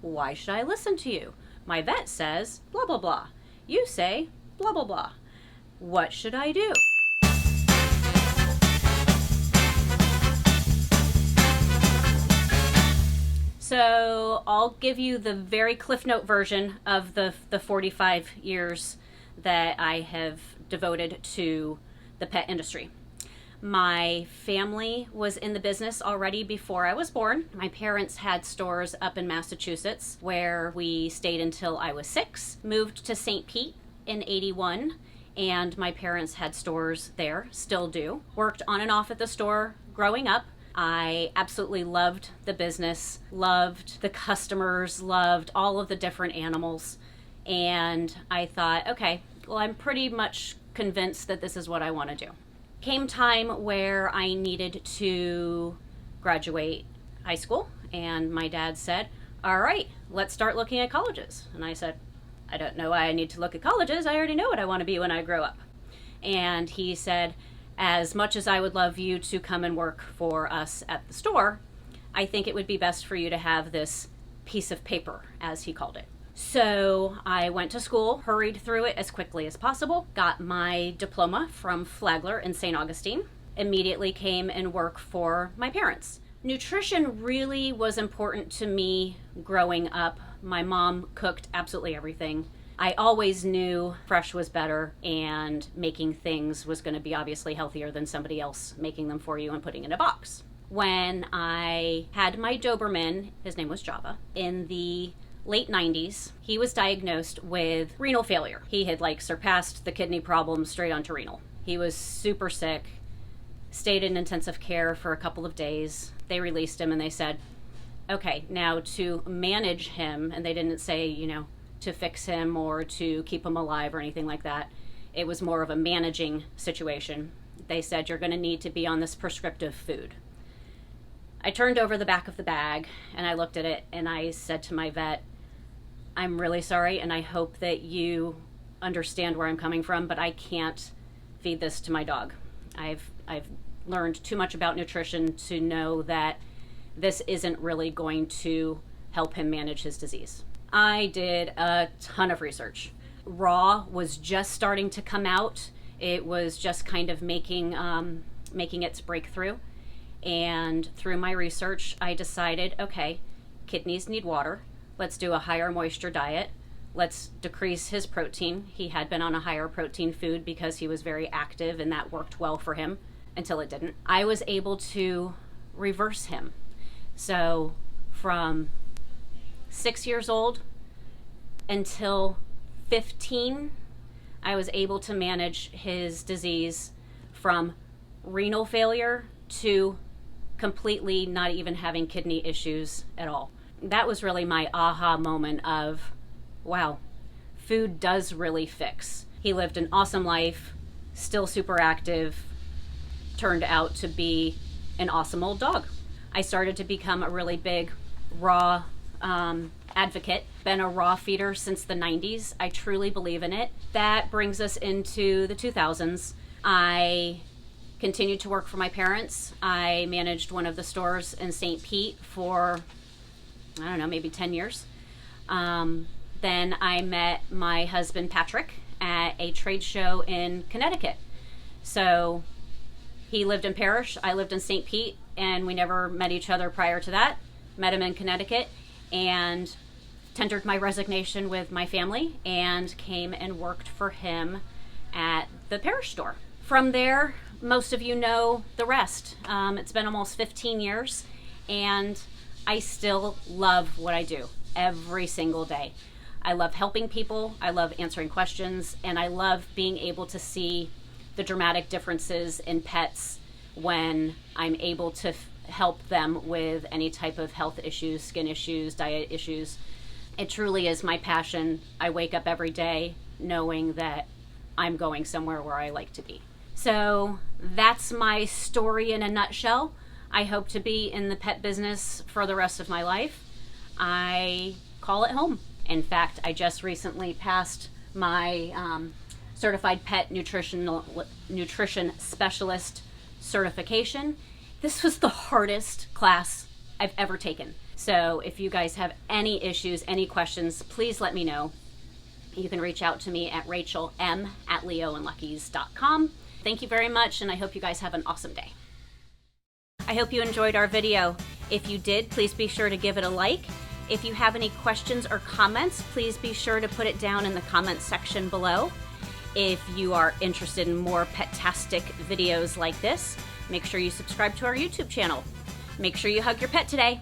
Why should I listen to you? My vet says blah, blah, blah. You say blah, blah, blah. What should I do? So I'll give you the very Cliff Note version of the 45 years that I have devoted to the pet industry. My family was in the business already before I was born. My parents had stores up in Massachusetts where we stayed until I was 6, moved to St. Pete in 81, and my parents had stores there, still do. Worked on and off at the store growing up. I absolutely loved the business, loved the customers, loved all of the different animals. And I thought, okay, well, I'm pretty much convinced that this is what I want to do. Came time where I needed to graduate high school, and my dad said, all right, let's start looking at colleges. And I said, I don't know why I need to look at colleges. I already know what I want to be when I grow up. And he said, as much as I would love you to come and work for us at the store, I think it would be best for you to have this piece of paper, as he called it. So I went to school, hurried through it as quickly as possible, got my diploma from Flagler in St. Augustine, immediately came and worked for my parents. Nutrition really was important to me growing up. My mom cooked absolutely everything. I always knew fresh was better, and making things was going to be obviously healthier than somebody else making them for you and putting in a box. When I had my Doberman, his name was Java, in the late 90s, he was diagnosed with renal failure. He had surpassed the kidney problem straight onto renal. He was super sick, stayed in intensive care for a couple of days. They released him and they said, okay, now to manage him, and they didn't say, to fix him or to keep him alive or anything like that. It was more of a managing situation. They said, you're going to need to be on this prescriptive food. I turned over the back of the bag and I looked at it and I said to my vet, I'm really sorry and I hope that you understand where I'm coming from, but I can't feed this to my dog. I've learned too much about nutrition to know that this isn't really going to help him manage his disease. I did a ton of research. Raw was just starting to come out. It was just kind of making its breakthrough. And through my research, I decided, okay, kidneys need water. Let's do a higher moisture diet. Let's decrease his protein. He had been on a higher protein food because he was very active and that worked well for him until it didn't. I was able to reverse him. So from 6 years old until 15, I was able to manage his disease from renal failure to completely not even having kidney issues at all. That was really my aha moment of, wow, food does really fix. He lived an awesome life, still super active, turned out to be an awesome old dog. I started to become a really big raw advocate. Been a raw feeder since the 90s. I truly believe in it. That brings us into the 2000s. I continued to work for my parents. I managed one of the stores in St. Pete for, maybe 10 years. Then I met my husband, Patrick, at a trade show in Connecticut. So he lived in Parrish, I lived in St. Pete, and we never met each other prior to that. Met him in Connecticut and tendered my resignation with my family and came and worked for him at the Parrish store. From there, most of you know the rest. It's been almost 15 years and I still love what I do every single day. I love helping people, I love answering questions, and I love being able to see the dramatic differences in pets when I'm able to help them with any type of health issues, skin issues, diet issues. It truly is my passion. I wake up every day knowing that I'm going somewhere where I like to be. So that's my story in a nutshell. I hope to be in the pet business for the rest of my life. I call it home. In fact, I just recently passed my certified pet nutrition specialist certification. This was the hardest class I've ever taken. So if you guys have any issues, any questions, please let me know. You can reach out to me at rachelm@leoandluckies.com. Thank you very much, and I hope you guys have an awesome day. I hope you enjoyed our video. If you did, please be sure to give it a like. If you have any questions or comments, please be sure to put it down in the comments section below. If you are interested in more pet-tastic videos like this, make sure you subscribe to our YouTube channel. Make sure you hug your pet today.